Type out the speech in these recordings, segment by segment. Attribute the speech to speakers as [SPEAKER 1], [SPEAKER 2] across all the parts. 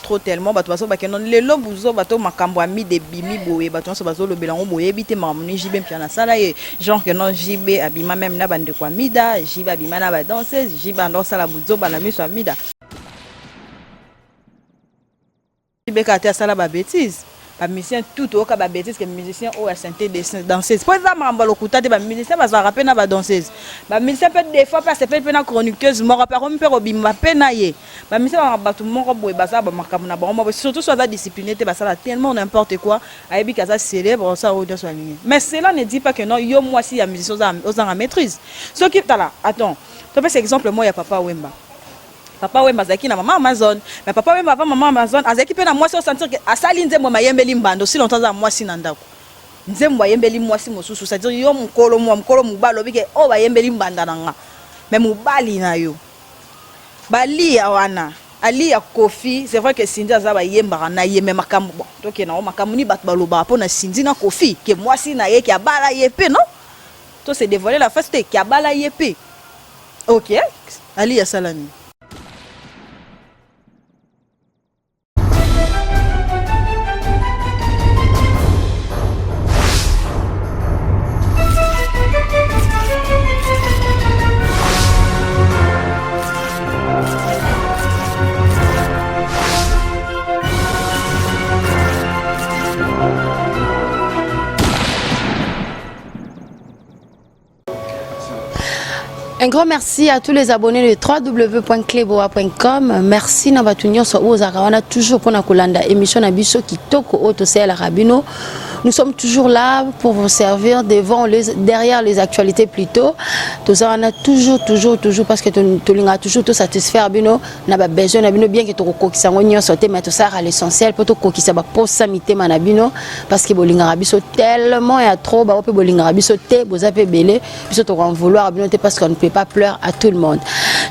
[SPEAKER 1] trop tellement bato baso ba kenon le lo buzo bato makambo ami de bimi boye bato so bazo le belango boye bité mamuni jibe mpia na sala ye genre que non jibe abima même na bande kwa mida jibe abima na ba danseuse jibe ando sala buzo ba na miso amida jibe ka ta sala ba bêtise ba musicien tout au ka ba bêtise que musicien au santé danseuse pour ça mamba lokuta te ba musicien ba rapper na ba danseuse ba musicien peut des fois pas se fait na chroniqueuse mo rapper on peut robimba pena ye ba musicien ba tout mo boy ba ça ba makamu na ba surtout soit discipliné te ba ça tellement n'importe quoi ayebi ka ça célèbre ça audience aligné mais cela ne dit pas que non yo moi si ya musicien aux en maîtrise ce qui là attends tu fais exemple moi ya papa Wemba papa Wemba zaki na maman Amazon mais papa Wemba avant maman Amazon azaki pe na moi se sentir que asali nzembo mayembeli mbando si longtemps za moi si na ndako nzembo mayembeli moi si mosusu c'est à dire yo mukolo mubalo bike o bayembeli mbanda nanga mais mubali na yo bali ya wana ali ya Kofi c'est vrai que Cindy za bayemba na yeme makambo bon donc na makambo ni bato baloba po na Cindy na Kofi que moi si na ye ki abala yepe non to c'est dévoiler la face ki abala yepe OK ali ya salami.
[SPEAKER 2] Un grand merci à tous les abonnés de www.cleboa.com. Merci Nabatunyo so Ozarawana toujours pour Nakolanda émission Nabiso qui toko auto c'est la Rabino. Nous sommes toujours là pour vous servir derrière les actualités plutôt. Tout ça on a toujours parce que tu as toujours tout satisfaire bino na ba besoin na bino bien que tu kokisa ngonyo sauter mais tout ça à l'essentiel pour to kokisa ba posamité manabino parce que bolinga rabiso tellement il y a trop ba pe bolinga rabiso te bozape belé biso to en vouloir bino te parce qu'on ne peut pas pleurer à tout le monde.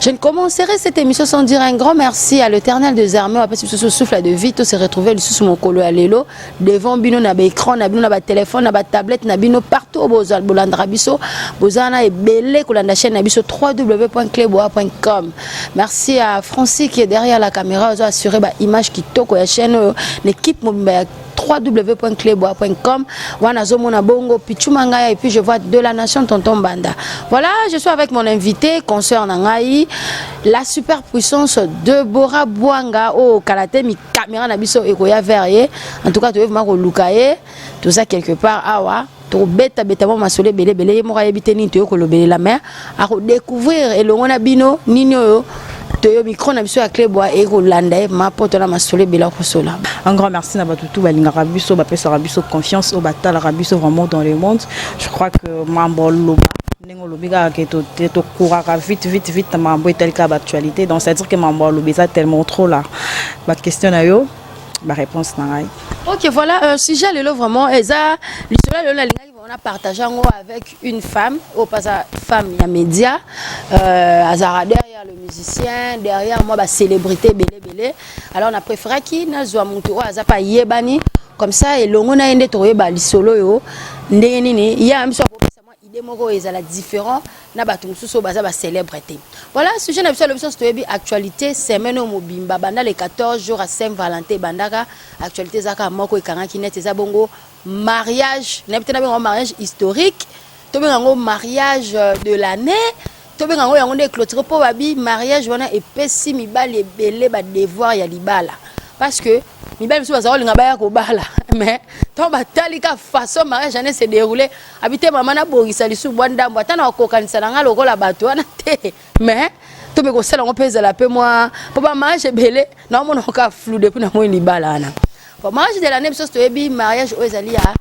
[SPEAKER 2] Je ne commencerai cette émission sans dire un grand merci à l'Éternel des armées après ce souffle de vie tout se retrouver sous mon colo à l'élo devant bino na ba écran na bino na ba téléphone na ba tablette na bino partout bozal bolandra biso bozana et belé kolanda chaîne na biso www.cleboa.com. Merci à Francis qui est derrière la caméra a assuré ba image qui toko ya chaîne l'équipe mobile www.cleboa.com wana zomona bongo pichumanga et puis je vois de la nation tonton Banda. Voilà, je suis avec mon invité consoeur Nangai la superpuissance de Bora Bouanga au karaté mi caméra na biso ekoya verrier en tout cas tu veux vraiment lukaye tout ça quelque part awa to beta mo masole belé mo habiter ni to ko lobele la mer a découvrir et le ngona bino nini yo to micro na biso ya Cleboa et Rolanda ma poto na masole bela ko sola.
[SPEAKER 1] Un grand merci na batutu balinga rabiso ba pesa rabiso confiance au batala rabiso vraiment dans le monde. Je crois que mambo loba nengo lobiga ke to courara vite mambo etalika actualité donc c'est à dire que mambo lobeza tellement trop là. Ba question na yo ba réponse na ngai.
[SPEAKER 2] OK, voilà, sujet le vraiment eza l'histoire la linga on a partagé avec une femme au pas femme ya média azara derrière le musicien derrière moi ba célébrité belé alors on a préféré qui na zwa mutu aza pa yebani comme ça et longo na ende to yeba lisolo yo ndenge nini ya mso moko ezala différent na bato mususu baza ba célébrité. Voilà sujet na biso l'option stoyebi actualité semaine au mobimba banda les 14 jours à Saint-Valentin bandaka actualité zaka moko ekanga kinet eza bongo mariage na bitena bongo mariage historique to bengo mariage de l'année to bengo yango de clôture po babi mariage wana epesi mibali ebele ba devoir ya libala parce que mibali biso baza olinga baya ko bala mais to batalika façon mariage année se dérouler habité maman na bongisa lisu bwandambo atana kokanisa nanga lokola bato wana te mais to be ko sala ngo pesa la pe moi papa mariage belé na mo ka flou depuis na mo libala na pour mariage de l'année biso to yebi mariage o ezali ya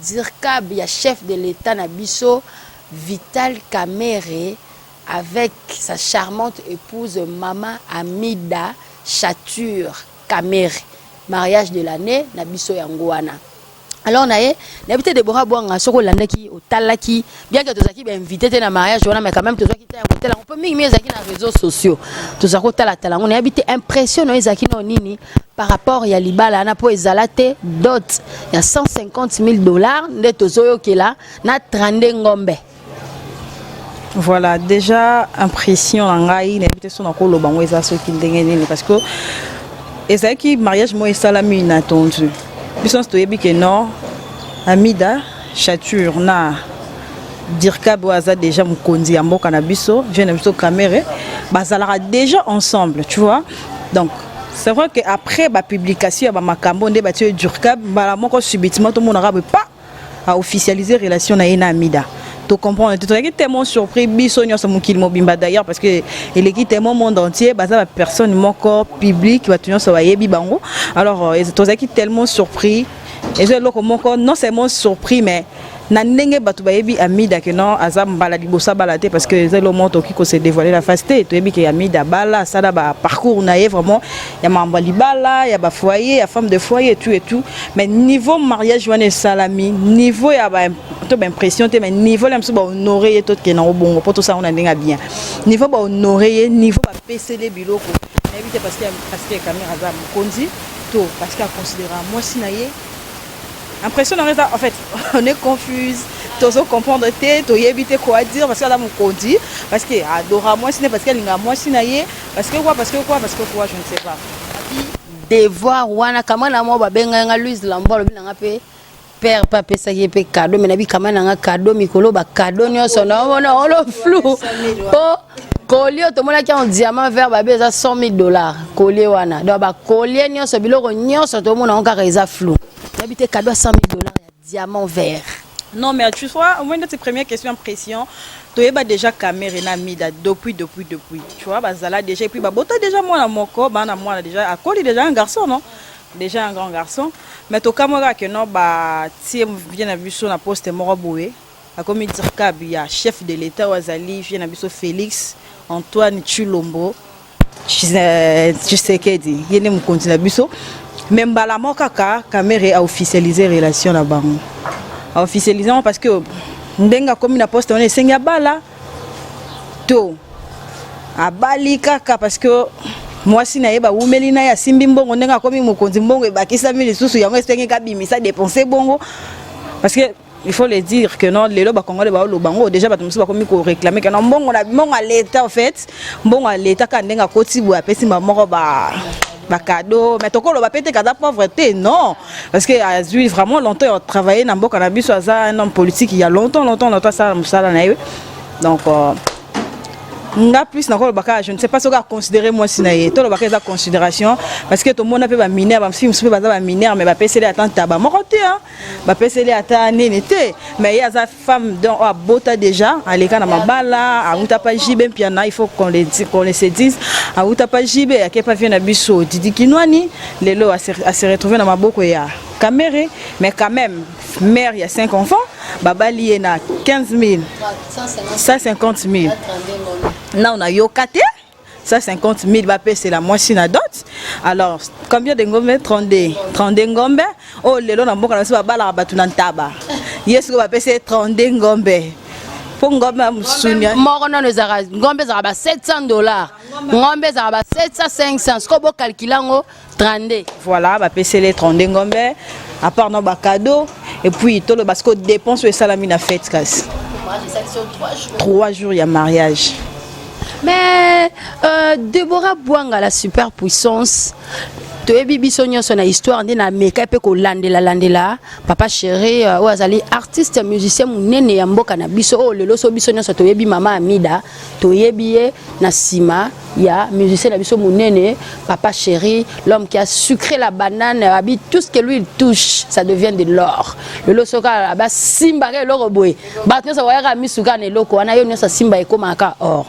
[SPEAKER 2] dirkab ya chef de l'état na biso Vital Kamerhe avec sa charmante épouse Mama Amida Chature Kamerhe mariage de l'année na biso yango wana. Alors on a l'habitude de Bora Bouanga soko landaki au talaki bien que tozaki ba invité na mariage wana mais quand même tozaki ta hôtel on peut mingi ezaki na réseaux sociaux tozako tala on a habité impressionné ezaki no nini par rapport ya libala na po ezalate dot ya $150,000 nde tozoyo kela na 32 ngombe.
[SPEAKER 1] Voilà, déjà impression en ngai n'habité son ko lobango eza so ki ndenge nini parce que Et c'est qui mariage moi et salami inattendu. Puisque c'est que non, Amida, Chature, na Dirka Boaza déjà mon kondi à mon cannabiso, je n'aime pas caméra, basalara déjà ensemble, tu vois. Donc c'est vrai que après la publication, ma cambo de battu Dirka, bah moi subitement tout le monde n'aura pas à officialiser relation na Amida. Tu comprends, tu es tellement surpris, bisogno c'est mon kilmo bimba d'ailleurs parce que il est tellement monde entier, bah ça personne mon corps public, va tenir ça va yebi bango. Alors tu es tellement surpris et je le mon corps non seulement surpris mais na ndenge batu bayebi Amida que non azam baladi bossa balate parce que c'est le monto qui s'est dévoilé la fasté tu yebi que Amida bala ça da ba parcours na vraiment ya mamba libala ya ba foyer ya femme de foyer et tout mais niveau mariage wana salami niveau ya ba to ba impression te mais niveau là ba honorer tout que na bongo pour tout ça on a ndinga bien niveau ba honorer niveau ba PCD biloko na éviter parce que caméra za konzi to parce qu'il considère moi sinaye. Impression en fait on est confuse tous comprendre tête to éviter quoi dire parce que là mon condi parce que adora moi siné parce qu'elle moi sinaye parce que quoi je ne sais pas
[SPEAKER 2] devoir wana kama na mo ba benga nga Louise Lambolo binanga pe père papa ça y est pe cadeau mais na bi kama na nga cadeau mikolo ba cadeau nyonso na on le flou oh collier to mona ki en diamant vert ba beza $100,000 collier wana donc ba collier nyonso biloko nyonso to mona on ka reza flou. Habiter cadeau à $100,000 diamant vert.
[SPEAKER 1] Non mais tu vois au moins de tes premières questions impression tu es déjà caméra na Amida depuis tu vois bazala déjà et puis bah bota déjà moi na moko ba na moi déjà akoli déjà un garçon non déjà un grand garçon mais to kamera que non bah ti vient na biso na poste moro boé a comme dire kabia chef de l'état wazali vient na biso Félix Antoine Chilombo tu sais que dit yene mu continue biso. Même la kaka caméra a officialisé relation là-bas. A officialisé parce que ndenga comme na poste on est senga bala to a bali kaka parce que moi si na yeba umeli na ya simbi mbongo ndenga comme mokonzi mbongo e bakisa mili susu yango estenge ka bimisa dépenser bongo parce que il faut le dire que non les loba congolais ba lo bango déjà ba tumisi ba komi ko réclamer que non mbongo na mbongo à l'état en fait mbongo à l'état ka ndenga koti bo apesi ba moko ba cadeau mais toko lo ba pété kada pauvreté non parce que a vraiment longtemps travaillé dans Mboka na biso ça un homme politique il y a longtemps ça musala na donc nga plus nakolo baka je ne sais pas ce que considérer moi sinaye to lo baka za considération parce que tout le monde peut ba mineur ba film peut ba mineur mais ba PCD attend taba moko te hein ba PCD attend nénété mais il y a za femme donc a bota déjà aleka na mabala a uta pa jibe piana il faut qu'on les se dise a uta pa jibe ya ke pa vient na biso Didi Kinwani lelo a se retrouver na maboko ya caméra mais quand même mère il y a 5 enfants baba lié na 15,000 150,000 là on a yokate 150,000 bapé c'est la moitié na dot alors combien de ngombe 32 ngombe oh lelo na mboka na so bala batu na ntaba yesu bapé c'est 32 ngombe pour ngombe musunya
[SPEAKER 2] moko non ezara ngombe za ba $700 ngombe za ba 700 500 ko bo calculango 32
[SPEAKER 1] voilà bapé c'est les 32 ngombe à part nos cadeaux et puis tout le parce que dépense et salami na fête casse 3 jours il y a mariage.
[SPEAKER 2] Mais Deborah Bouanga la superpuissance to ebi biso nyonso na histoire ndina meka pe ko landela papa chéri o azali artiste musicien munene ya mboka na biso o lelo so biso nyonso to ebi mama Amida to yebi na sima ya musicien na biso munene papa chéri l'homme qui a sucré la banane abi tout ce que lui il touche ça devient de l'or lelo soka ba simba ke loko boy ba nyonso wa ya misuka ne loko wana yo nyonso simba ekomaka or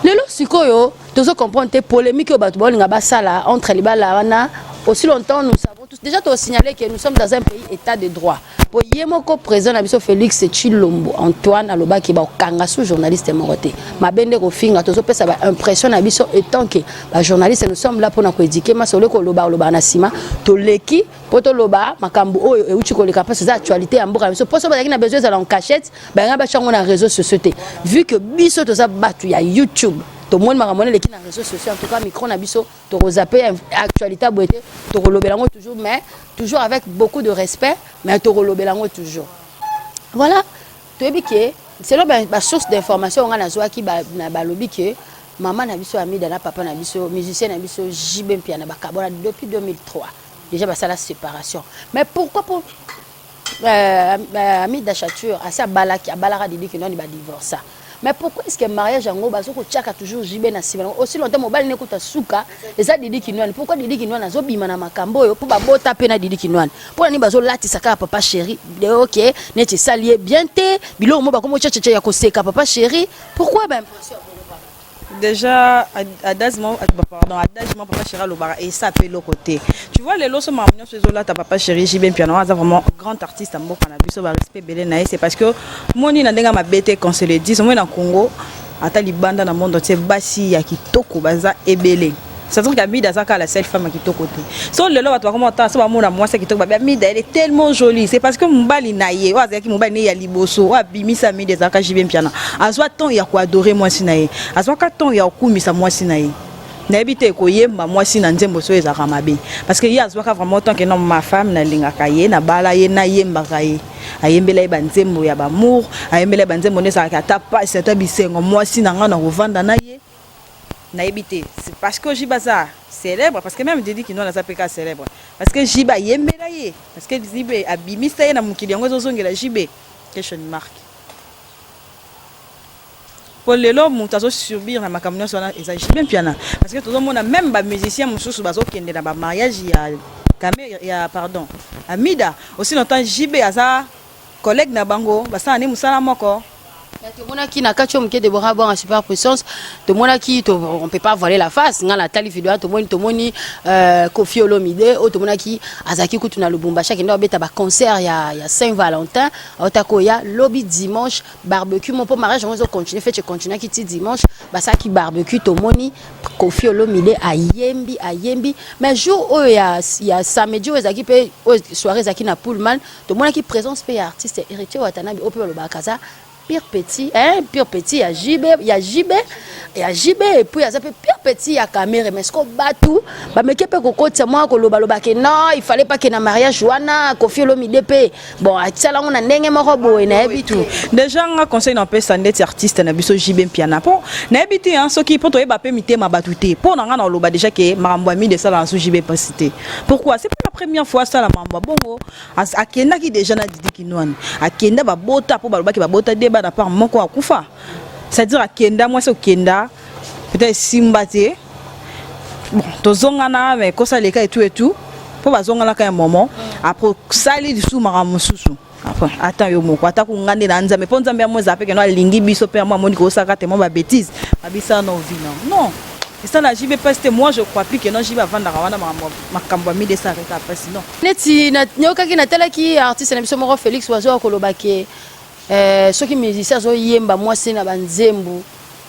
[SPEAKER 2] lelo sikoyo tozo comprendre tes polémiques au bateau bolinga basala entre les balana aussi longtemps nous savons tous déjà tu signalé que nous sommes dans un pays état de droit pour yemoko président nabiso Félix Chilombo Antoine aloba ki ba kanga sous journaliste moroté mabende ko finga tozo pesa ba impression nabiso étant que ba journaliste nous sommes là pour na ko éduquer ma solo ko loba na sima to leki poto loba makambu o e uchi ko leka parce que actualité ya mboka biso poso ba na besoin za en cachette ba nga ba chango na réseaux sociaux vu que biso to za batu ya YouTube tout le monde m'a ramené les qui dans les réseaux sociaux en tout cas micro na biso to zappé actualité boité to rolobelango toujours mais toujours avec beaucoup de respect mais to rolobelango toujours voilà to ebi que c'est là ba source d'information on a na zoa ki ba na balobi que maman na biso Amida na papa na biso musicien na biso JB Mpiana bakabona depuis 2003 déjà bah ça la séparation mais pourquoi pour Amida Chature à ça balaki a balara dit que non il va divorcer mais pourquoi est-ce que mariage en gros bazoko tchaka toujours JB na sima aussi longtemps mobile ne kuta suka eza Didi Kinwani pourquoi Didi Kinwani azobima na makambo yo pour babota pe na Didi Kinwani pour ni bazo lati saka papa chéri de OK neti salier bien te bilo mo ba komo tchatcha ya koseka papa chéri pourquoi ben
[SPEAKER 1] déjà adagement papa chéri lobara et ça fait l'autre côté tu vois les lots marmions ces là ta papa chéri JB Mpiana a vraiment grand artiste en mboka na biso ba respect belé na c'est parce que moni na ndenga mabete quand c'est le 10 moi na Congo ata libanda na monde c'est basi ya kitoko baza ebele c'est-à-dire qu'Amida Zaka la seule femme qui est au côté. So le lot comment attends ça va mon moi c'est qui te Amida elle est tellement jolie c'est parce que Mbali naie wa zaki Mbali ya liboso wa bimisa Amida Zaka JB Mpiana azwa temps ya ko adorer moi sinaye azwa ka temps ya okumisa moi sinaye na ebite ko yemba moi sina nzembo so ezaka mabe parce que ya azwa ka vraiment tant que non ma femme na lingaka ye na bala ye na yemba kaye ayembela ba nzembo ya ba amour ayembela ba nzembo ne ça ka tapa c'est ta bisengo moi sina ngana kovanda na ye na ebité c'est parce que Jibaza célèbre parce que même Didi Kinwani na zapeka célèbre parce que Jiba yembela ye parce que Jibe abimisa ye na mukili yango zozongela Jibe question mark pour les lots montazo subir na makamyo sona eza JB Mpiana parce que tout le monde même ba musicien mususu bazo kende na ba mariage ya pardon Amida aussi longtemps JB aza collègue na bango basa ni musala moko.
[SPEAKER 2] Tout le monde qui n'a qu'à choquer de boire en superpuissance, tout le monde qui on peut pas voiler la face. Dans la tali vidéo, tout le monde Kofi Olomide, tout le monde qui Azaki Kutuna Lubumbashi qui n'a pas de concert il y a Saint-Valentin, Otakoya lobby dimanche barbecue. Mon pour mariage on va continuer fait continuer qui dit dimanche, bah ça qui barbecue tout le monde Kofi Olomide à Yembi. Mais jour où il y a samedi où Azaki peut soirée Azaki na Pullman, tout le monde qui présence paye artiste héritier Watanabe au peu le Bakaza. Pire petit, il y a JB, et puis il y a pire petit, il y a caméra, mais ce qu'on bat tout, mais qui peut que moi, non, il fallait pas qu'il y ait un mariage, Joana, Kofi Olomide, bon, ça là, on a n'engagé mon robot, et n'habite tout.
[SPEAKER 1] Déjà, on conseille d'en passer des artistes, on a vu JB Mpiana, pour n'habite, hein, ceux qui pour toi, bah, permettre ma batouté, pour n'en avoir l'oba déjà que Marambouami de ça dans sous JB pas cité. Pourquoi? C'est pas la première fois ça la Marambou, bongo, à Kenda qui déjà n'a dit qu'il nous a Kenda, bah, bota, pour bah, qui va bota débat na part moko akufa c'est-à-dire à Kenda moi c'est au Kenda peut-être Simbate bon tozongana mais kosa leka et tout pour bazongana ka un moment après sali du sous maramususu après attends yo moko atako ngande na nzambe po nzambe mo zape ke no lingi biso père moi moni ko saka te mo ba bêtise babisa no vino non et ça là j'y vais pas c'était moi je crois plus que non j'y vais vendre wana makambo mi de ça avec après sinon
[SPEAKER 2] neti na nyoka ki na tela ki artiste na biso moko Félix Wazo kolobake ceux qui musiciens zo yemba mwasi na banzembu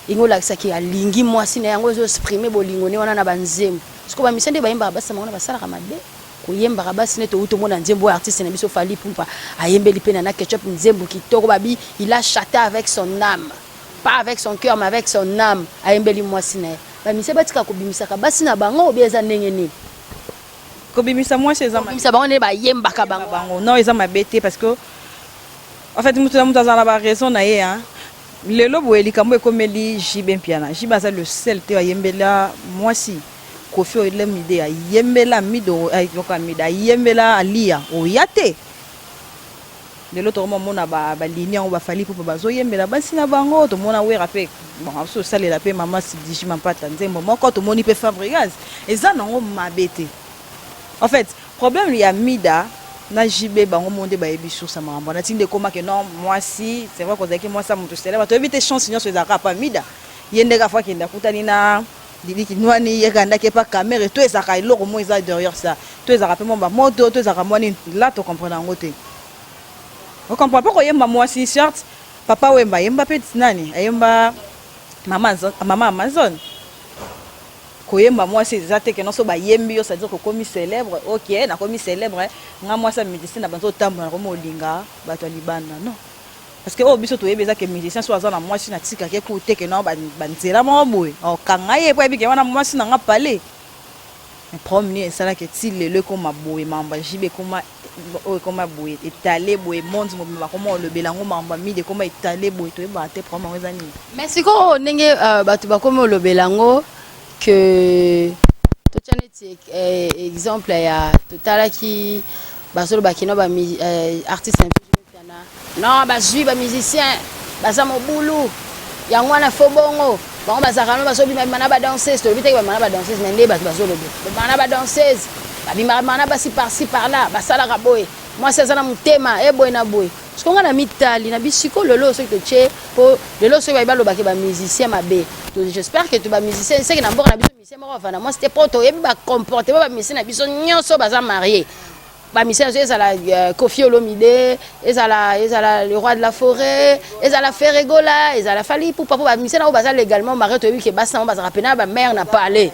[SPEAKER 2] ingo lakisa ki alingi mwasi na yango zo exprimer bolingo ne wana na banzembu parce que ba misende ba yemba basa mona basala kamade ko yemba basi ne to uto mona nzembu artiste na biso Fally Ipupa ayembeli pena na ketchup nzembu kitoko babi il a chanté avec son âme pas avec son cœur mais avec son âme ayembeli mwasi na ba misebe batika ko bimisa ka basi na bango obieza ndenge ni
[SPEAKER 1] ko bimisa mwasi eza
[SPEAKER 2] bimisa bango ne ba yemba ka bango
[SPEAKER 1] non eza mabete parce que en fait, nous avons raison. Le lobo est comme JB Mpiana. JB c'est le seul qui a yembela moi si. Kofi Olomide a yembela mido a yembela alia o yate. Le l'autre moment on a ba ligne on va Fally pour bazo yembela basi na bango to mona we rapé. Bon so sale la paix maman si dit pas tanzembo moko to moni peut Fabregas. Et ça non mabete. En fait, problème il y a Mida na JB bango monde ba yebi sur ça maramba na tinde koma que non moi si c'est vrai que moi ça mutu célèbre to éviter chance sinon ça pas Mida yende ka fois kenda kutani na Didi Kinwani yekanda ke pas caméra to ezaka iloko mo eza derrière ça to ezaka pe mo ba moto to ezaka moni là to comprendre ngote on comprend pas ko yemba moi si certes papa wemba yemba pe nani ayemba maman Amazon koyemba moi c'est ça que non so ba yembi yo ça dire que comme célèbre OK na comme célèbre nga moi ça musicien na banzo tambo comme olinga ba to libanda non parce que au biso to yebeza que musicien so azana moi si na tika ke ko te que non ba nzela mo boy o kanga ye po bi ke wana moi si na nga parler mais premier ça là que ti le comme boy mamba jibe comme comment boye étalé boye monde mobimba comment le belango mamba mi de comment étalé boye to ba te prendre ngo zani
[SPEAKER 2] mais siko ndenge bato ba comme le belango que to chaneti exemple ya totala ki basolo bakino ba artiste non bazui ba musicien baza mobulu yango wana fobongo bango bazaka no baso bima mana ba danseuse to biteki ba mana ba danseuse mais ndé bato bazolo be mana ba danseuse babima mana ba si par là basala ka boye moi c'est ça na mutema e boye na boye parce qu'on a mitali na bisiko lelo so que tche po lelo so ba lobaki ba musicien mabe to j'espère que tu ba musicien c'est que na mboko na biso musicien moko fana moi c'était poto e ba comporter ba musicien na biso nyonso baza marié ba musicien ezala Kofi Olomide ezala le roi de la forêt ezala Ferregola ezala Fally Ipupa ba musicien na baza légalement marié to yebi ke basi na baza rapena ba mère na parler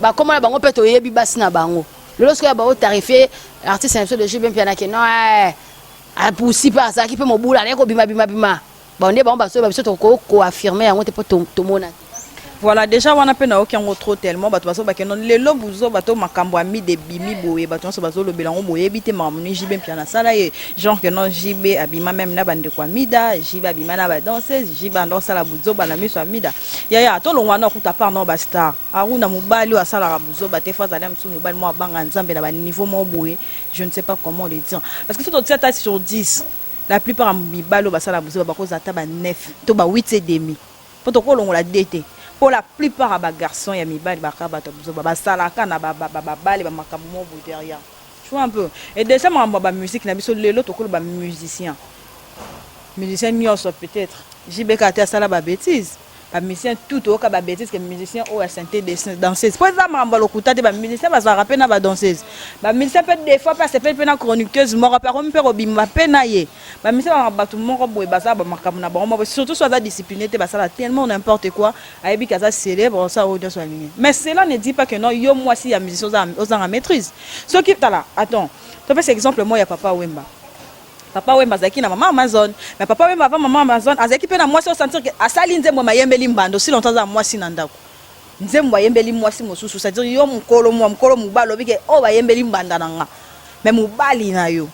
[SPEAKER 2] ba comment na bango peto yebi basi na bango lorsque ba o tarifé artiste un de JB Piana que non a poussi pas ça qui peut mobula ne ko bima bon ne ba so ba biso to ko affirmer yango te po to mona.
[SPEAKER 1] Voilà, déjà on a peine aucun trop tellement bato baso bakeno lelo buzo bato makambo ami de bimi boye bato so bazo le belango boye bité mamuni JB Piana sala et genre que non JB abima même na bande kwa mida JB abima na ba danseuse JB ando sala buzo bana miso amida ya to lo wana kuta par non ba star aruna mobali wa sala buzo bate fois adam sou mobali mo banga nzambe na ba niveau mo boye je ne sais pas comment le dire parce que tout ça sur 10 la plupart mibalo ba sala buzo ba ko zata ba 9 to ba 8 et demi pour to ko longo la DT. Pour la plupart des garçons, il y a des salaka na bali ba makambo derrière. Tu vois un peu. Et déjà moi ba musique na biso lelo to ko ba musicien. Musicien nyonso peut-être. JBK ta sala ba bêtise. Ba musicien tout au ka ba bêtise que musicien au santé danseuse. Pour ça mamba lokuta te ba musicien ba rapper na ba danseuse. Ba musicien peut des fois passer peut na chroniqueuse mo rapper on peut robima pena ye. Ba musicien ba tout moko boy ba ça ba makambo na ba surtout soit discipliné te ba ça tellement n'importe quoi ayebi kaza célèbre ça audience en ligne. Mais cela ne dit pas que non yo moi si ya musicien aux en maîtrise. Ce qui là attends. Tu fais exemple moi ya Papa Wemba. Papa Wemba zaki na maman Amazon mais Papa Wemba avant maman Amazon azaki pe na moi se sentir que asali nzembo mayembeli mbando si longtemps za moi si nandako nzembo mayembeli moi si mosusu c'est dire yo mukolo mubalo bike o bayembeli mbanda nanga mais mubali na yo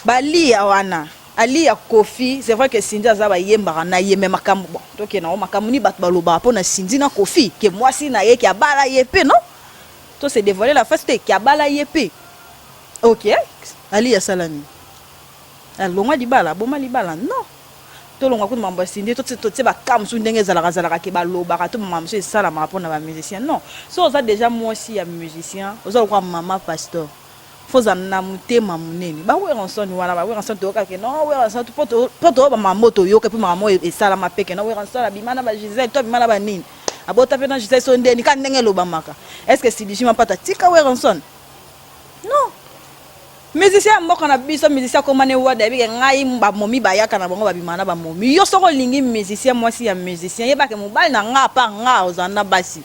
[SPEAKER 1] bali awana ali ya Kofi c'est vrai que Cindy azaba yemba na yeme makambo bon donc na makambo ni bat baloba po na Cindy na Kofi que moi si na ye ki abala yepe non to c'est dévoiler la face ki abala yepe OK ali ya salami longa libala boma libala non to longa ko mamba Cindy to te ba kam su ndenge zalaka ke ba loba ka to mama so sala ma pona ba musicien non so ça déjà moi aussi ya musicien oza kwa mama pasteur faut na mutema munene ba we ranson wana ba we ranson to ka ke non we ranson to poto ba mamoto yo ke pe mama e sala ma peke non we ranson la bimana ba Gisèle to bimana ba nini abota pe na Gisèle so ndeni ka ndenge loba maka est-ce que si dishima pata tika we ranson non musicien moko na biso musicien komane wada bi ngai ba momi ba yaka na bango ba bimana ba momi yo soko lingi musicien moi si ya musicien yeba ke mobali na nga pa nga ozana basi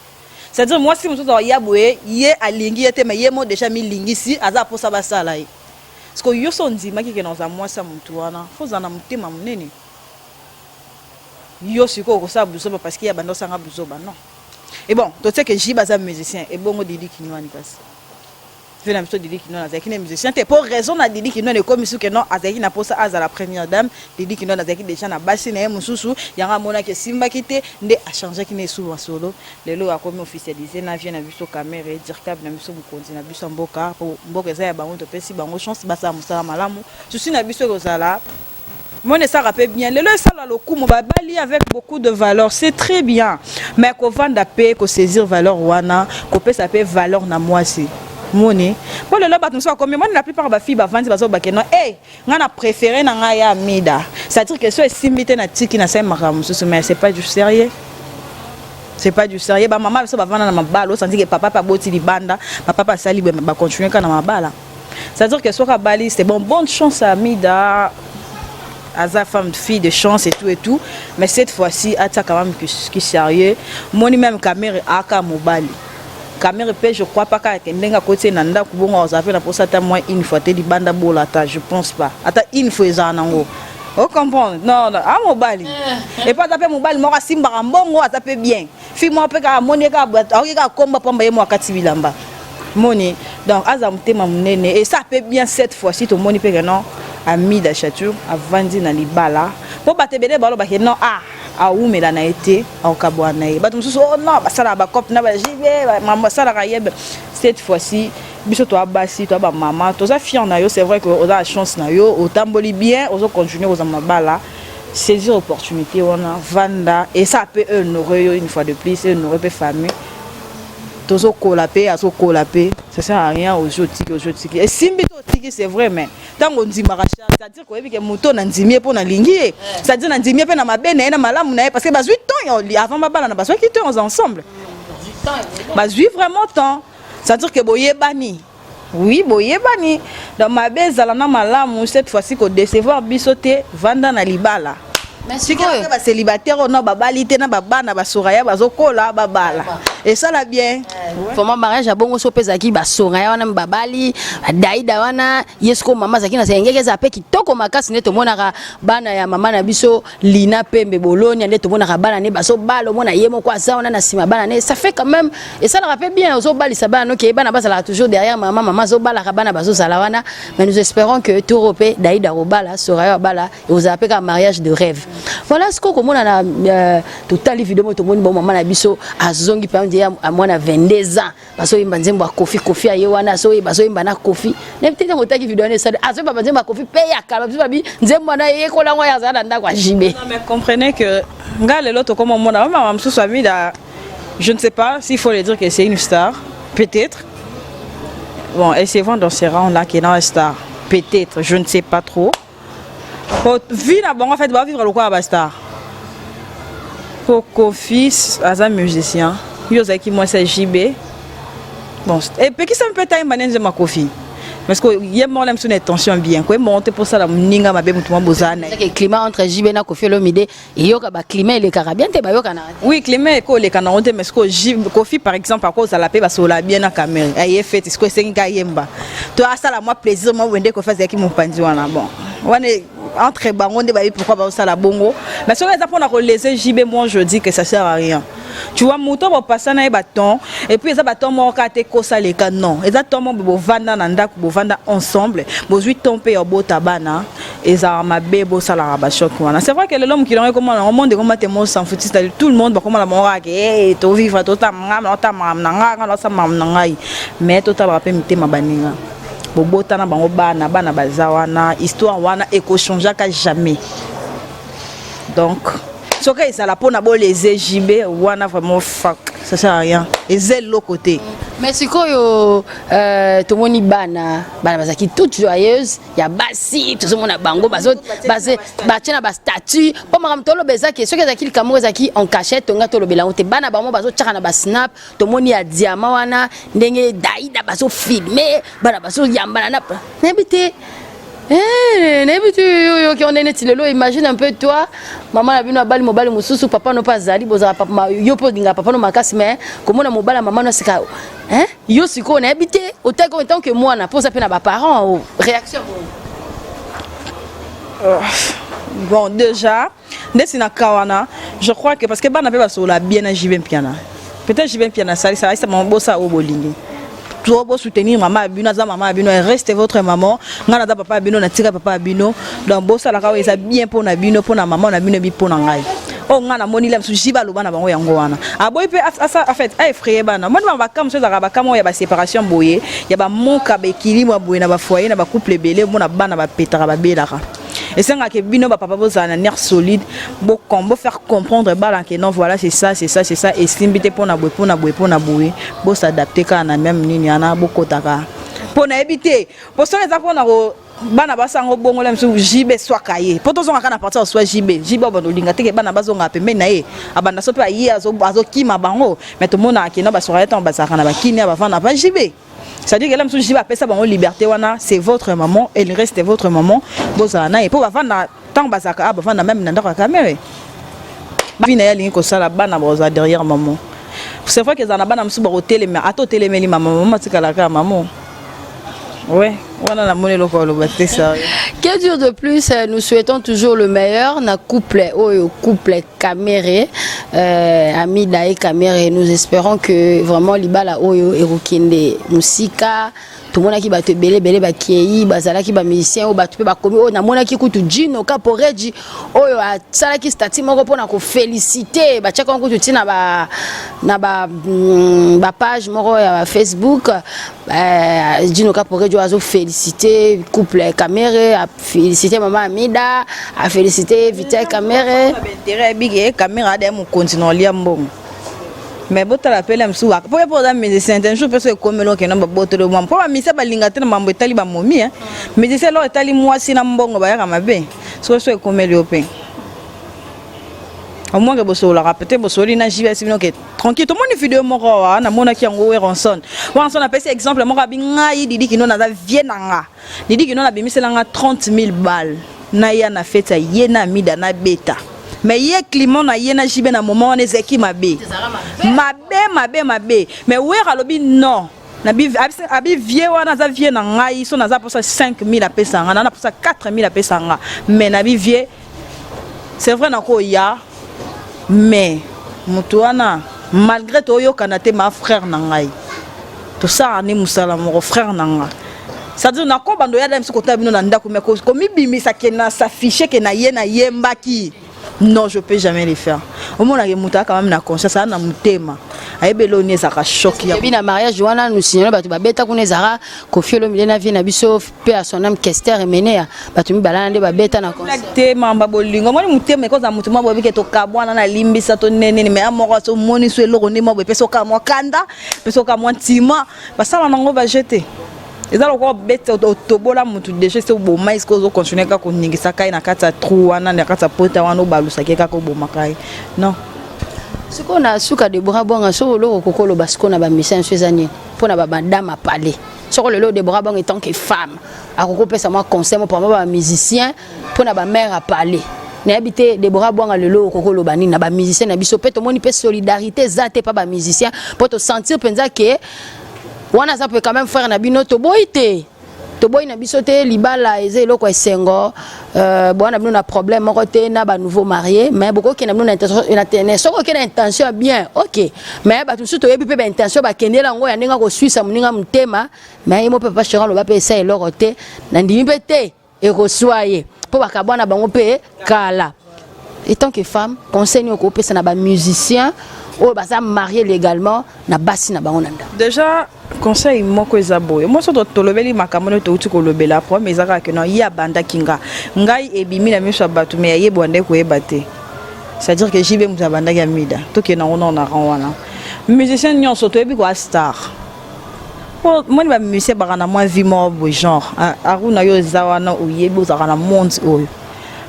[SPEAKER 1] c'est-à-dire moi si muso ya boye ye alingi ete mais ye mo déjà mi lingi si aza po sa basala yi parce que yo so ndima ki ke na za moi sa mutu wana faut zana mutema munene yo siko ko sa buso parce qu'il y a bando sanga buso ba non et bon tu sais que Jiba za musicien et bongo Didi Kinwani kasi je n'aime pas Didi Kinwani avec les musiciens c'est pour raison na Didi Kinwani comme si que non avec na posa à la première dame Didi Kinwani avec déjà na basi na mususu yanga mona ke simba kité nde a changer ki ne sous solo lelo a comme officialisé na vient na biso caméra et dire câble na biso bukonzi na biso mboka pour mboka za ya bango to pesi bango chance basa musala malamu je suis na biso kozala moi ne ça rappelle bien lelo ça le coup mo babali avec beaucoup de valeur c'est très bien mais ko vendre paix ko saisir valeur wana ko peut ça peut valeur na moi c'est moni pour le lobat nous soit comme moi la plupart ba filles ba vendre ba so ba keno ngana préféré na nga ya mida c'est à dire que so simité na tiki na sema comme mais c'est pas du sérieux ba maman so ba vendre na mabalo sans dire que papa pa boti libanda papa pa sali ba continuer kana mabala c'est à dire que so ka bali c'est bonne chance à mida Aza femme fille de chance et tout mais cette fois-ci ata quand même qui sérieux moni même caméra aka mobali caméra pe je crois pas ka ndenga côté nanda kubonga ozafe na posa ta moi une fois te di banda bolata je pense pas ata une fois ezanango o comprendre non a mobali et pas taper mobali mo ka simba mbongo atape bien fi mo pe ka moni ka komba pamba ye mo akati bilamba moni donc azamte mamunene et ça peut bien cette fois-ci tout le monde peut que non ami d'achatou avandi na libala po batebele balo ba que non aumela na été akabwa na ye bato mususu oh non basala ba cop na ba jibe maman sala kayebe cette fois-ci biso to abasi to ba maman to za fier na yo c'est vrai que on a la chance na yo otamboli bien on continuer aux mabala saisir opportunité on a vanda et ça peut honorer une fois de plus honorer pe famille tozo kolapé azo kolapé ça sert à rien aujourd'hui et simbi to tiki c'est vrai mais tant on dit maracha c'est-à-dire que moto na ndimie pour na lingi c'est-à-dire na ndimie pe na mabene na malamu na parce que ba 8 ans avant mabala na ba 8 ans ensemble ba 8 vraiment temps c'est-à-dire que boyebani oui boyebani dans ma bezala na malamu cette fois-ci ko décevoir bisoté vanda na libala. Si quelqu'un va célibataire on a babalité na babana basoraya bazokola babala et ça la bien
[SPEAKER 2] pour mon mariage a bongo sopeza ki basoraya wana babali daida wana yesko mama zakina sengeke zape kitoko makasi neto monaka bana ya mama na biso lina pembe bolonia neto monaka bana ne baso balo mona yemo kwa ça on a na sima bana ne ça fait quand même et ça le rappelle bien ozo bali sa bana OK bana basala toujours derrière maman zo bala bana baso salawana mais nous espérons que tout europé daida robala soraya bala et aux appels un mariage de rêve. Voilà ce qu'on a total vidéo tout le monde bon maman na biso azongi pa ndiya à moi na 22 ans parce que mbanzemba kofi ayewana so baso mbana kofi ne peut-être motaki vidéo ne ça azo ba mbanzemba kofi pe ya kala biso babi nzemba na ye ko la ngwa ya za nda kwa jibe.
[SPEAKER 1] Non mais comprenez que ngale l'autre comme mon maman msusu amida je ne sais pas s'il faut le dire que c'est une star peut-être bon elle se vend dans ces rangs là qui est une star peut-être je ne sais pas trop. Vie na bon en fait va vivre le quoi à Bastar. Coco fils un musicien. Yo zaki moi c'est JB. Bon et puis qui ça me peut tailler manen ma Kofi. Parce que y'a moi l'aime son attention bien quoi monter pour ça la ninga ma be mutuma bozana.
[SPEAKER 2] C'est que climat entre JB na Kofi Olomide et yo ka ba climat le carabien te ba yo kana.
[SPEAKER 1] Oui climat ko le kana onte mais que Kofi par exemple à cause de la paix parce que la bien na caméra. Aye fait est-ce que c'est nga yemba. Toi ça la moi plaisir moi wende ko faire zaki mon pandi wana bon. Wana entre bango de baï pourquoi ba ça la bongo mais sur les apprendre à laisser JB moi je dis que ça sert à rien tu vois moto va passer na bâton et puis ça bâton moi ka te ko ça les cas non exactement bo vanda na ndako bo vanda ensemble bo 8 tomber au botabana et ça ma bebo ça la rabachok wana c'est vrai que l'homme qui l'ont comment on monde comment te mo s'en fout tout le monde va comment la mora que to vivre to ta mam na ça mam na ngai mais to ta rappel mité ma baninga bobota na bango bana bazawana histoire wana eko changer ka jamais donc ce que ça la pona bo les JB wana vraiment fuck ça sert à rien et zèle l'autre côté
[SPEAKER 2] mais c'est quoi tout moni bana bazaki toute joyeuse ya basi tout monde bango bazot basé batina ba statut pour maram tolo bezaki ce que zaki kamoko zaki en cachette tonga tolo bela onte bana bango bazot tchaka na ba snap tout moni ya diamant wana ndenge daida bazo filmer bana bazo yambana na n'habite qui on est net lelo imagine un peu toi maman la bino bali mobali mususu papa no pas zali boza papa yo po dinga papa no makasi mais comment na mobala maman no sika hein yo siko na habité autant que moi na pose peine à ba parents réaction
[SPEAKER 1] bon déjà desina kawana je crois que parce que bana pe baso la bien na JB piana peut-être JB piana ça mon bossa au bolingi pour soutenir maman abino za maman abino reste votre maman ngana da papa abino na tika papa abino donc bossa la kawa eza bien pour na bino pour na maman na bino bi pour na ngai o ngana moni la msuji ba lobana bango yango wana aboy pe en fait ay frère bana moi ba kam so za ba kam ya ba séparation boye ya ba monka ba équilibre boye na ba foyer na ba couple belé mo na bana ba petara ba belaka et c'est que bino ba papa boza na nerf solide bo combo faire comprendre bala que non voilà c'est ça et simbité pour na boye bo s'adapter kana même nini ana boko taka pour na éviter pour ça les apprendre na bana basango bongo la msu JB swakaye poto zonga kana partir soit JB bondo linga teke bana bazonga pembe na ye abanda so pa yi azo kima bango mais tout monde akina ba soirée ton basaka na ba kini ba vana ba JB c'est-à-dire que là msu JB appelle ça bango liberté wana c'est votre maman elle reste votre maman bozana et pour ba vana tant basaka ba vana même na ndaka caméra bina ya lingi ko sala bana boza derrière maman c'est vrai que za na bana msu ba hôtel mais ato télé mais maman tika la maman ouais
[SPEAKER 2] Que dire de plus? Nous souhaitons toujours le meilleur. Na couple, couple Caméré, Amida et Caméré. Nous espérons que vraiment Libala Oyo et Rokinde Musika. Tout le monde qui va te belé qui bazala qui va musicien ou ba tu peux ba commis oh na mona qui kutu Gino Caporeji oyo sala qui stati moko pona ko féliciter ba chaka kutu tina ba page moko ya Facebook Gino Caporeji azo féliciter couple Caméré, a féliciter maman Amida, a féliciter Vitel Caméré.
[SPEAKER 1] Intérêt big caméra de mon continent liambom. Mais boto la pele msuwa pour que musicien un jour parce que comme lo ke no boto le mom pour misa balinga tena mambo etali ba momi hein musicien lo etali mwasi na mbongo ba ya mabe so comme le open au moins que boso la répéter boso lina jive sino que tranquille tout le monde vidéo moko wa na mona ki ngo Ranson appelle exemple moko binga didi kino na vienanga didi kino na bimiselanga 30 000 balles na ya na fête ya na mida na beta. Mais il y a climat na yena jibe na moment on ezeki mabe mais ouais alobi non na abi vie wana za vie na ngai so na za posa 5 000 à pesa nga na posa 4 000 à pesa nga mais na bi vie c'est vrai na ko ya mais mutu wana malgré to yo kanate ma frère na ngai to ça ani musala mon frère na nga ça dit na ko bando ya dem so kota bino na ndako mais ko mi bimisa ke na s'afficher ke na yemba ki. Non, je peux jamais les faire. Au moins, il y a quand même la conscience, ça na mutema. Aibelo ni zaka choc ya.
[SPEAKER 2] Bien na mariage wana nous signalons batu ba beta kuna zara kofiolo milena vie na biso pe à son âme Kester Menea batu mi balana nde ba beta na concert.
[SPEAKER 1] Tema mba bolingo moni mutema ko za mutuma bo bike to kabwana na limbisa to nene mais amoko so moni so eloko ne mo be peso ka mo kanda peso ka mo ntima basala nango ba jeter. Et ça, le bête autobola mutu déjà c'est au bon mais est-ce que vous continuez à connaître ça quand il y a quatre trous, on a quatre potes, on a balu ça qui est kako bon makai non.
[SPEAKER 2] Ce qu'on a suka de bras bon so lo kokolo basko na ba mission sezanie pour na ba madame à parler. Sur le lot de bras bon en tant que femme, à kokopé ça moi conseil pour ba musicien pour na ba mère à parler. Na habité de bras bon le lot kokolo bani na ba musicien na biso pe to moni pe solidarité zate pas ba musicien pour te sentir penza que wana ça peut quand même faire na bino to boite to boy na biso te libala eze loko esengo bona bino na problème moko te na ba nouveau marié mais beaucoup qui na bino na intention soko ke na intention bien OK mais ba tout to yebi pe ba intention ba kendela ngo ya ndinga ko Suisse muninga mutema mais mo pe pas chera lo ba pe ça eloko te na ndimi pe te e ko soye po ba kabwana bango pe kala et tant que femme conseil ko pe ça na ba musicien ou baza marié légalement na basi na bango nanda
[SPEAKER 1] déjà conseil moko ezabo moi so to lobeli makamone to uti ko lobela po mais ezaka que non ya banda kinga ngai ebimi na miso batu mais ye bonde ko ebate c'est-à-dire que jibe mu banda ya mida to ke na ona ran wana musicien nyonso to ebi ko star po moi ba musicien bakana moi vie mo bo genre aruna yo zawana oyebi ozaka na monde oyo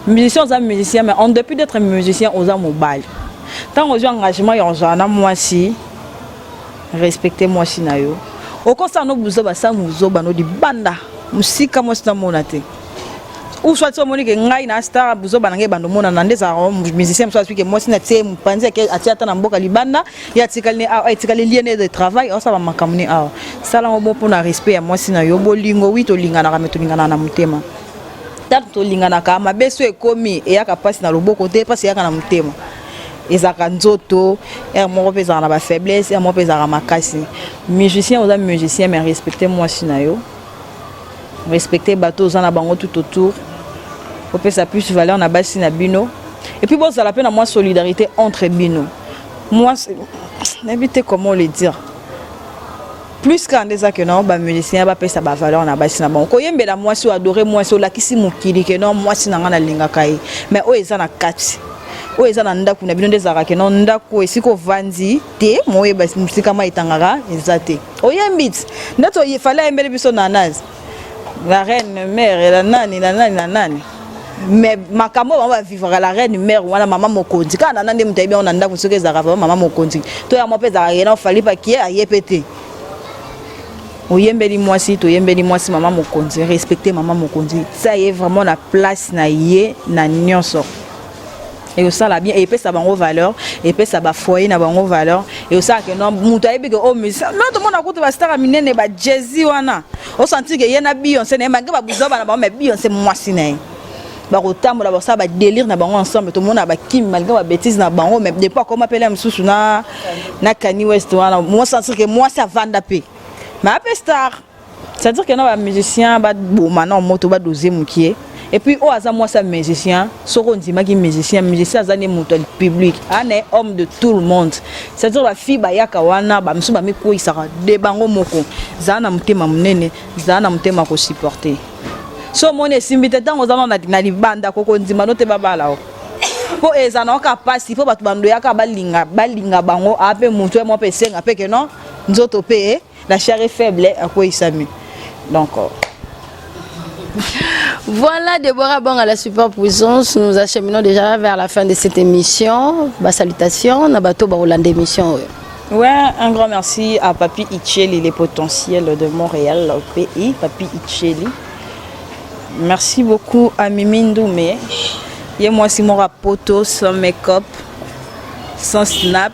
[SPEAKER 1] musicien za musicien mais en depuis d'être musicien oza mobile. Tant que j'ai engagement, il y a moi si respectez moi si nayo. Au constat nous vous avez ça nous bano di banda musika moi c'est mon até. Ou soit so moni que ngai na star buzo banange bando mona na ndeza musicien soit que moi si na tie mpanze que atiata na mboka libanda ya tikali a tikali liene de travail on ça va makamuni a. Ça là bon pour na respect ya moi si nayo bolingo wi to lingana ka meto lingana na mutema. Tanto lingana ka mabeso ekomi e ya kapasi na loboko te pasi ya kana mutema. Ezaka nzoto moko pe ezaka na ba faiblesse moko pe ezaka makasi musicien oza musicien mais respectez moi sinayo respectez bateau oza na bango tout autour pour que ça puisse valeur na basi na bino et puis bon ça la peine à moi solidarité entre bino moi n'habitez comment le dire plus qu'en des que non ba musicien ba pe ça ba valeur na basi na bango ko yembela moi so adorer moi so la kisi mukili que non moi sinanga na linga kai mais o eza na kati o eza na ndako na bino ndezaka ke non ndako esiko vandi te moye ba musika ma itangara ezate oyembit ndato yefala embele biso na naz la reine mère la nani mais makambo va vivre la reine mère wana mama mokonzi kana nande mutabi on ndako soke ezaka mama mokonzi to ya mopeza yena fali pa ki ayepete oyembeli mwasi to yembeli mwasi mama mokonzi respecter mama mokonzi ça y est vraiment la place na ye na nyonso. et ça la bien et puis ça va en valeur et puis ça va foyer na bango valeur et ça que non muto ayebi que oh musicien non tout le monde a côté ba star minene ba Jay-Z wana o sentir que yena Beyoncé na manga ba buzoba na ba mais Beyoncé mwasi na ba kotambola ba ça ba délire na bango ensemble tout le monde a ba kim malgré ba bêtise na bango mais depuis comment appeler mususu na Kanye West wana moi sentir que moi ça vanda pe mais après star c'est-à-dire que non ba musicien ba bon maintenant moto ba doser mukie. Et puis, au hasard, moi, c'est musicien. Soro Ndima qui est musicien. Musicien, c'est un public. Un homme de tout le monde. C'est-à-dire la fille, bah, yaka wana, bah, monsieur, bah, mais quoi, il sera débango moko. Zana mute ma munene, zana mute ma ko supporter. So mon esimbite tant aux amants na libanda koko Ndima no te baba là. Po ezana oka pasi, po batu bando yaka balinga bango, ape mutu mo pe senga pe que non, nzoto pe la chair est faible à quoi il s'amuse. Donc
[SPEAKER 2] voilà, Déborah Bang à la superpuissance. Nous acheminons déjà vers la fin de cette émission. Salutations, Nabato Baroland émission.
[SPEAKER 1] Ouais, un grand merci à Papi Itcheli, les potentiels de Montréal, au pays, Papi Itcheli. Merci beaucoup à Mimi Ndoumé. Et moi, c'est mon rapoto sans make-up, sans snap,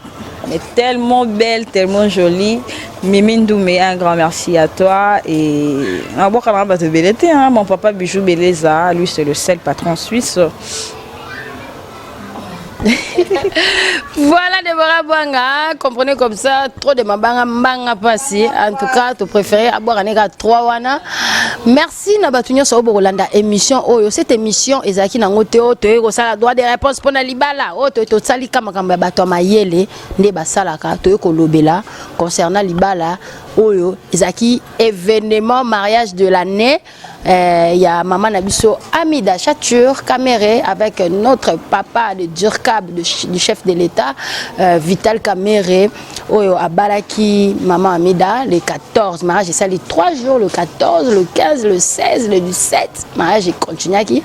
[SPEAKER 1] mais tellement belle, tellement jolie. Mimi Ndoumé, un grand merci à toi. Et mon papa Bijou Beleza, lui c'est le seul patron suisse.
[SPEAKER 2] Voilà Déborah Bwanga, comprenez comme ça, trop de mabanga passé. En tout cas, tu préfères avoir un 3 wana. Merci Nabatunyo Sao Borolanda émission Oyo. Cette émission ezaki na ngoteo to eko sala droit de réponse pour na libala. O to sali kama kamba bato mayele nde basalaka to eko lobela concernant libala Oyo ezaki événement mariage de l'année. Il y a maman Nabiso Amida Chature Caméré avec notre papa de Durkab du chef de l'État Vital Caméré Oyo à Balaki maman Amida le 14 mariage et ça les 3 jours le 14 le 15 le 16 le 17 mariage et continue qui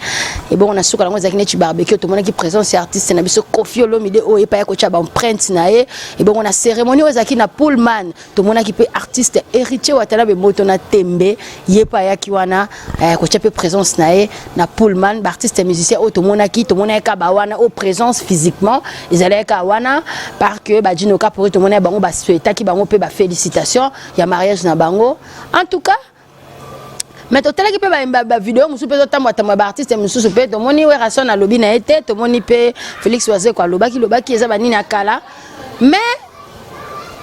[SPEAKER 2] et bon on a souka la zakine tu barbecue tout le monde qui présent ces artistes Nabiso Kofi Olomide Oyo pa ko cha ba empreinte nae et bon on a cérémonie aux zakina Pullman tout le monde qui peut artiste héritier watala be moto na tembe yepa ya kiwana ko chape présence nae na Pullman artiste musicien au tout le monde qui tout le monde ka ba wana au présence physiquement ils allaient ka wana parce que ba dino ka pour tout le monde bango ba souhaita ki bango pe ba félicitations il y a mariage na bango en tout cas mais tout tel qui peut ba vidéo musu pe to ba artiste musu pe to moni we rason na lobby na été to moni pe Félix Oise kwa lobaki eza ba nini akala mais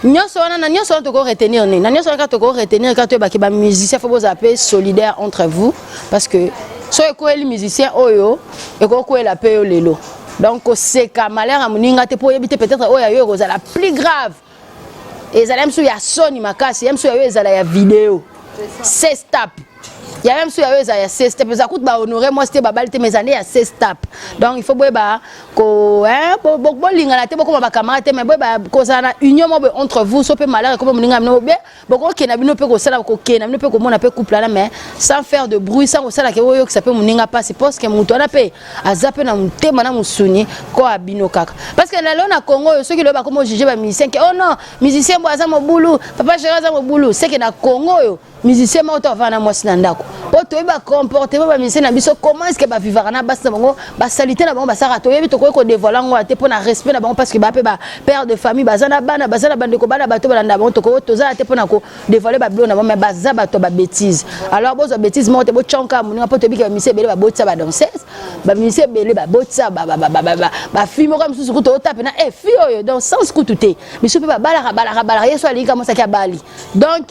[SPEAKER 2] nyonso wana nyonso to ko retenir ni nyonso ka to ko retenir ka to ba ki ba musicien faut vous appeler solidaire entre vous parce que so ko eli musicien oyo e ko la paix lelo donc c'est ka malheur a muninga te po yebite peut-être oyo yo ko za la plus grave et za même sou ya soni makasi même sou yo za la vidéo c'est stop. Il y a même sur eux il y a 16 steps ça coûte ba honorer moi c'était babal te mes années il y a 16 steps donc il faut ba ko hein bo lingala te boko ba camarade mais ba ko ça na union entre vous so pe malheur comme muninga no be boko ke na bino pe ko sala ko ke na bino pe ko mona pe couple là mais sans faire de bruit sans ko sala ke oyo que ça peut muninga pas c'est parce que muto na pe azape na mutema na musuni ko abino kaka parce que là na Congo ceux qui le ba comme juger ba musicien que oh non musicien bo aza mobulu papa chéri aza mobulu c'est que na Congo yo musicien ma auto va na mwasi na ndako po to ba comportement ba musicien na biso comment est-ce que ba vivre na bas na bango ba salité na bango ba sara to yebi to ko dévoiler ngo ate pour na respect na bango parce que ba pe ba père de famille bazana bana bazana bande ko bana bato balanda bango to ko to za ate pour na ko dévoiler ba bilo na bango mais baza bato ba bêtise alors bozo bêtise mo te bo chonka muninga po to bi ka musicien bele ba botsa ba danseuse ba musicien bele ba botsa ba fille mo comme sous ko to tape na e fille oyo dans sens ko tuté monsieur pe ba bala yeso ali ka mo sa ka bali donc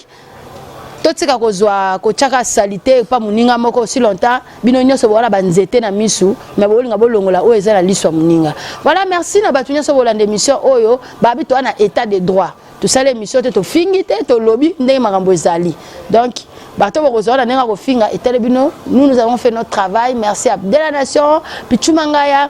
[SPEAKER 2] totika kozwa ko chaka salité pa muninga moko aussi longtemps bino nyonso bola banzete na misu mais bolinga bolongola o ezala liswa muninga voilà merci na batunya so bolanda émission oyo babi to na état de droit tout ça l'émission to fingite to lobby ndenge makambo ezali donc bato bokozala nenga ko finga et bino nous avons fait notre travail merci à de la nation Pichumangaya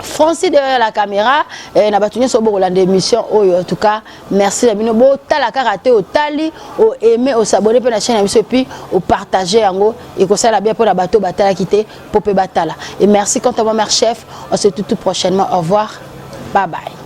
[SPEAKER 2] Francis derrière la caméra et na batunya so bolanda émission oyo en tout cas merci la bino bo tala karaté au tali au aimer au s'abonner pour la chaîne et puis au partager yango et ko sala bien pour la bateau batala quitter popé batala et merci quant à moi mère chef on se retrouve tout prochainement au revoir bye bye.